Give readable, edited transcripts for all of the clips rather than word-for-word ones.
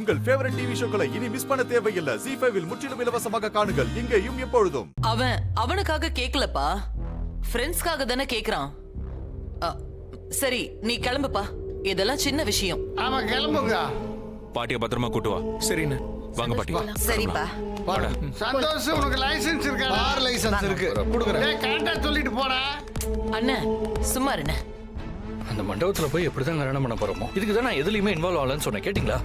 உங்கள் favourite TV ஷோக்களை இனி miss பண்ண தேவையில்லை. ZEE5 இல் முற்றிலும் இலவசமாக காணுங்கள், இங்கேயும் எப்பொழுதும். அவனுக்காக கேக்கலப்பா, ஃப்ரெண்ட்ஸ்க்காக தானே கேக்குறான். சரி நீ கிளம்புப்பா, இதெல்லாம் சின்ன விஷயம். ஆமா கிளம்புங்க. பாட்டியை பத்திரமா கூட்டு வா. சரிண்ணே. வாங்க பாட்டி. சரிப்பா. சந்தோஷ், உனக்கு லைசென்ஸ் இருக்கா? கார் லைசென்ஸ் இருக்கு, கொடுக்குறேன். டேய் கரெக்டா சொல்லிட்டு போடா. அண்ணா சும்மா இருண்ணே. அந்த மண்டபத்துல போய் எப்படிதான் கல்யாணம் பண்ண போறோமோ, இதுக்கு தான் நான் எதுலயுமே இன்வால்வ் ஆகலன்னு சொன்னேன், கேட்டிங்களா?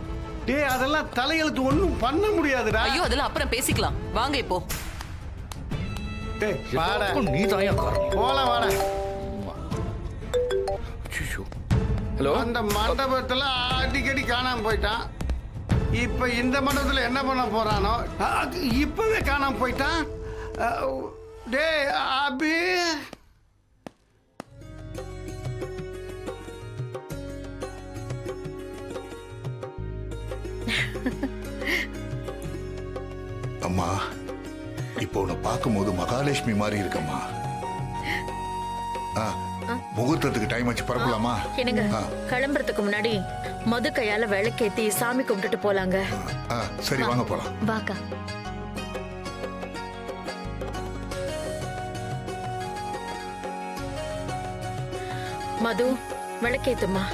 டேய் அதெல்லாம் தலையெழுத்து ஒண்ணும் பண்ண முடியாதுடா. ஐயோ அதெல்லாம் அப்புறம் பேசிக்கலாம், வாங்க இப்போ. டேய் வாடா. நீ தாயா காரணம். போலாம் வாடா. ஹலோ. அந்த மண்டபத்துல அடிக்கடி காணாம போயிட்டான். இப்ப இந்த மண்டபத்துல என்ன பண்ண போறானோ, அது இப்பவே காணாம போயிட்டான். டேய் அபி. அம்மா, இப்போ உன்னை பார்க்கும்போது மகாலட்சுமி மாதிரி இருக்கம்மா. முகூர்த்தத்துக்கு டைம் ஆச்சு, பரப்பலாமா? என்னங்க, கிளம்புறதுக்கு முன்னாடி மது கையால விளக்கேத்தி சாமி கும்பிட்டுட்டு போலாங்க. சரி வாங்க போலாம். வாக்கா. மது விளக்கேத்துமா.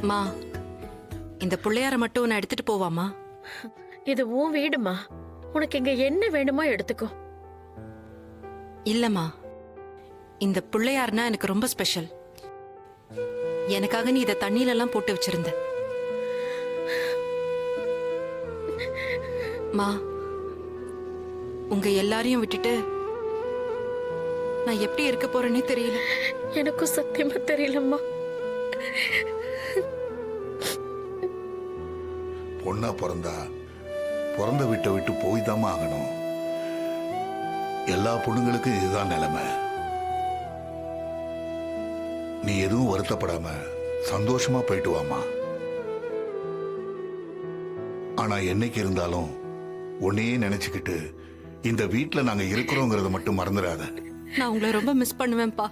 மா, இந்த பிள்ளையார மட்டும் நான் எடுத்துட்டு போவாமா? இது உன் வீடுமா, உனக்கு இங்க என்ன வேணுமோ எடுத்துக்கோ. இல்லம்மா, இந்த பிள்ளையார்னா எனக்கு ரொம்ப ஸ்பெஷல். எனக்காக நீ இதை தண்ணியில எல்லாம் போட்டு வச்சிருந்த. மா, உங்க எல்லாரையும் விட்டுட்டு நான் எப்படி இருக்க போறேன்னே தெரியல. எனக்கும் சத்தியமா தெரியலம்மா. பொண்ணா பிறந்தா பிறந்த வீட்டை விட்டு போய் தாமா ஆகணும். எல்லா பொண்ணுங்களுக்கும் இதுதான் நிலைமை. நீ எதுவும் வருத்தப்படாம சந்தோஷமா போயிட்டு வாமா. ஆனா என்னைக்கு இருந்தாலும் உன்னையே நினைச்சுக்கிட்டு இந்த வீட்டுல நாங்க இருக்கிறோங்கிறத மட்டும் மறந்துடாத. நான் உங்களை ரொம்ப மிஸ் பண்ணுவேன்ப்பா.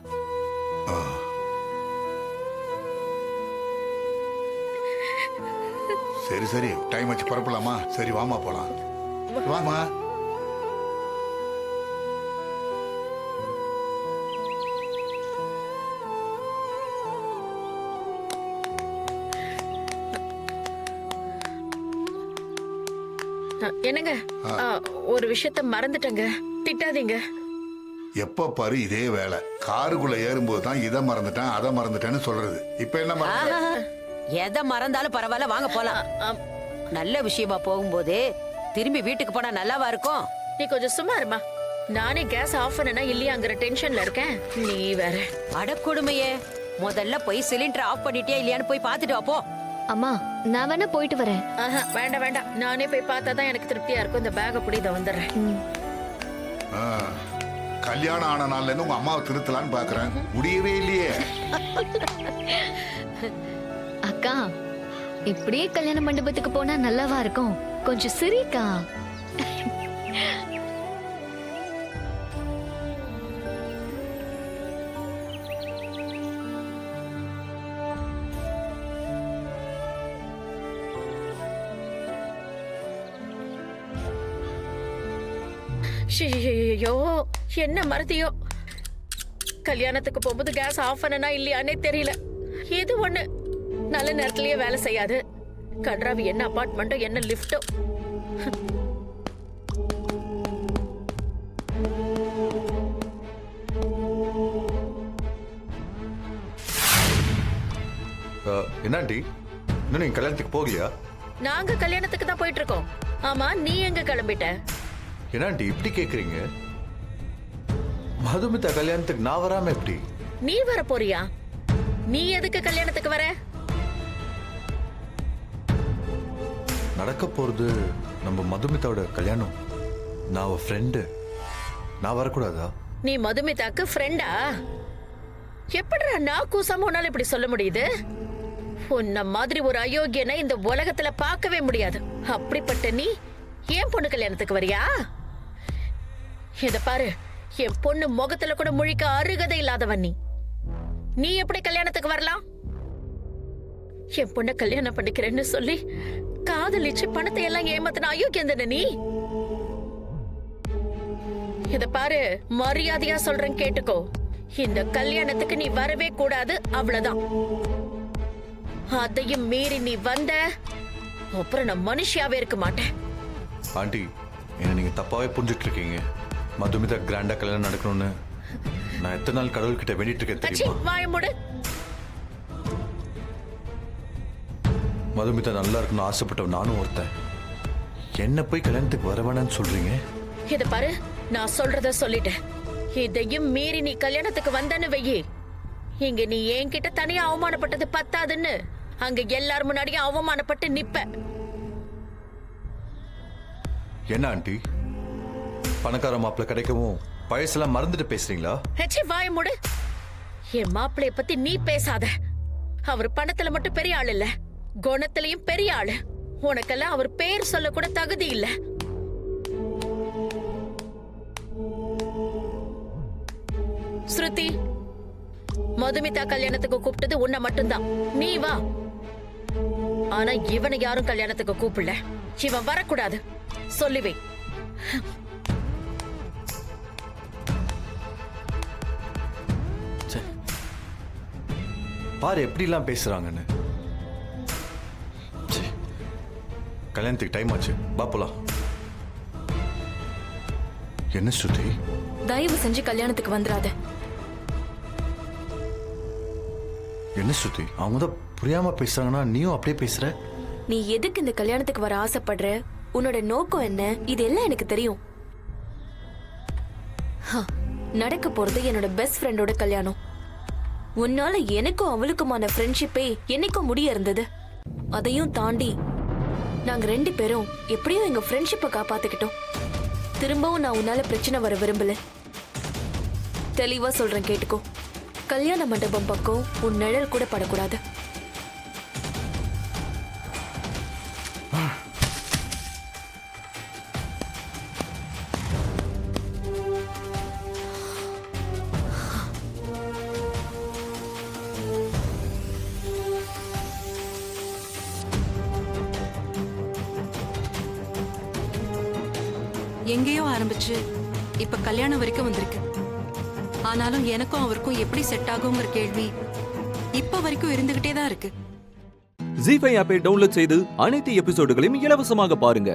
சரி சரி, டைம் வச்சு பரப்பலாமா? சரி வாமா போலாம். வாமா. என்னங்க, ஒரு விஷயத்த மறந்துட்டேங்க, திட்டாதீங்க. எப்ப பாரு இதே வேலை. காருக்குள்ள ஏறும்போது தான் இதை மறந்துட்டேன் அதை மறந்துட்டேன்னு சொல்றது. இப்ப என்ன மறந்து? எதை மறந்தாலும் பரவாயில்ல, வாங்க போலாம். நல்ல விஷயமா போகும்போது திரும்பி வீட்டுக்கு போனா நல்லாவா இருக்கும்? நீ கொஞ்சம் சும்மா இருமா. நானே கேஸ் ஆஃப் பண்ணனா இல்லையாங்கிற டென்ஷன்ல இருக்கேன், நீ வேற. அடக்கொடுமையே, முதல்ல போய் சிலிண்டர் ஆஃப் பண்ணிட்டியா இல்லையான்னு போய் பார்த்துட்டு வா போ. அம்மா, நான் வேணா போயிட்டு வரேன். வேண்டாம் வேண்டாம், நானே போய் பார்த்தா தான் எனக்கு திருப்தியா இருக்கும். இந்த பேக புடி, இதை வந்துடுறேன். கல்யாணம் ஆன நாள்ல இருந்து உங்க அம்மாவை திருத்தலான்னு பாக்குறேன், முடியவே இல்லையே. அக்கா, இப்படியே கல்யாண மண்டபத்துக்கு போனா நல்லாவா இருக்கும்? கொஞ்சம் சிரிக்கா. ஐயோ, என்ன மறதியோ. கல்யாணத்துக்கு போகும்போது கேஸ் ஆஃப் பண்ணனா இல்லையானே தெரியல. இது ஒண்ணு நல்ல நேரத்திலேயே வேலை செய்யாது. கன்றாவி என்ன அபார்ட்மெண்ட்டோ என்ன லிஃப்டோ. என்னாண்டி, இன்னும் நீங்க கல்யாணத்துக்கு போகலையா? நாங்க கல்யாணத்துக்கு தான் போயிட்டு இருக்கோம். ஆமா, நீ எங்க கிளம்பிட்ட? என்னாண்டி இப்படி கேக்குறீங்க? மதுமிதா கல்யாணத்துக்கு நான் வராம எப்படி? நீ வர போறியா? நீ எதுக்கு கல்யாணத்துக்கு வர? நடக்க போறது நம்ம மதுமிதாவோட கல்யாணம். நான் அவ ஃப்ரெண்டு. நான் வரக்கூடாதா? நீ மதுமிதாக்கு ஃப்ரெண்டா? எப்படிடா நான் கூசாம உன்னால இப்படி சொல்ல முடியுது? உன்ன மாதிரி ஒரு அயோக்கியனை இந்த உலகத்துல பார்க்கவே முடியாது. அப்படிப்பட்ட நீ என் பொண்ணு கல்யாணத்துக்கு வரியா? இத பாரு, என் பொண்ணு முகத்துல கூட முழிக்க அருகதை இல்லாதவன் நீ. நீ எப்படி கல்யாணத்துக்கு வரலாம்? என் பொண்ண கல்யாணம் பண்ணிக்கிறேன்னு சொல்லி காதலிச்சு பணத்தை எல்லாம் ஏமாத்தின அயோக்கியம் தானே நீ? இத பாரு, மரியாதையா சொல்றேன் கேட்டுக்கோ. இந்த கல்யாணத்துக்கு நீ வரவே கூடாது, அவ்வளவுதான். அதையும் மீறி நீ வந்த அப்புறம் நான் மனுஷியாவே இருக்க மாட்டேன். ஆண்டி, என்ன நீங்க தப்பாவே புரிஞ்சுட்டு இருக்கீங்க. மதுமிதா கிராண்டா கல்யாணம் நடக்கணும்னு நான் எத்தனை நாள் கடவுள்கிட்ட வேண்டிட்டு இருக்கேன் அச்சி, தெரியுமா? வாய மூடு. மதுமிதா நல்லா இருக்கணும்னு ஆசைப்பட்டவன் நானும் ஒருத்தன். என்ன போய் கல்யாணத்துக்கு வர வேணாம்னு சொல்றீங்க? இத பாரு, நான் சொல்றத சொல்லிட்டேன். இதையும் மீறி நீ கல்யாணத்துக்கு வந்தன்னு வெயி, இங்க நீ என்கிட்ட தனியா அவமானப்பட்டது பத்தாதுன்னு அங்க எல்லாரும் முன்னாடியும் அவமானப்பட்டு நிப்ப. என்ன ஆண்டி, பணக்கார மாப்பிள்ள கிடைக்கவும் பழசெல்லாம் மறந்துட்டு பேசுறீங்களா? ஹெச்சி, வாய மூடு. என் மாப்பிளைய பத்தி நீ பேசாத. அவர் பணத்துல மட்டும் பெரிய ஆள் இல்ல, குணத்திலையும் பெரிய ஆளு. உனக்கெல்லாம் அவர் பேர் சொல்ல கூட தகுதி இல்ல. ஸ்ருதி, மதுமிதா கல்யாணத்துக்கு கூப்பிட்டது உன்னை மட்டும்தான். நீ வா. ஆனா இவனை யாரும் கல்யாணத்துக்கு கூப்பிடல. இவன் வரக்கூடாது, சொல்லிவே. பாரு எப்படி எல்லாம் பேசுறாங்கன்னு. கல்யாணத்துக்கு டைம் ஆச்சு, வா போலாம். என்ன ஸ்ருதி? தயவு செஞ்சு கல்யாணத்துக்கு வந்துடாத. என்ன ஸ்ருதி, அவங்க தான் புரியாம பேசுறாங்கன்னா நீயும் அப்படியே பேசுற. நீ எதுக்கு இந்த கல்யாணத்துக்கு வர ஆசைப்படுற? உன்னோட நோக்கம் என்ன? இதெல்லாம் எனக்கு தெரியும். நடக்க போறது என்னோட பெஸ்ட் ஃப்ரெண்டோட கல்யாணம். உன்னால எனக்கும் அவளுக்குமான ஃப்ரெண்ட்ஷிப்பே என்னைக்கும் முடிய இருந்தது. அதையும் தாண்டி நாங்க 2 பேரும் எப்படியும் எங்க ஃப்ரெண்ட்ஷிப்பை காப்பாத்திக்கிட்டோம். திரும்பவும் நான் உன்னால பிரச்சனை வர விரும்பல. தெளிவா சொல்றேன் கேட்டுக்கோ. கல்யாண மண்டபம் பக்கம் உன் நிழல் கூட படக்கூடாது. எங்கேயோ ஆரம்பிச்சு இப்ப கல்யாணம் வரைக்கும் வந்திருக்கு. ஆனாலும் எனக்கும் அவருக்கும் எப்படி செட் ஆகுங்கிற கேள்வி இப்ப வரைக்கும் இருந்துகிட்டே தான் இருக்கு. ஜீ5 ஆப்பை டவுன்லோட் செய்து அனைத்து எபிசோடுகளையும் இலவசமாக பாருங்க.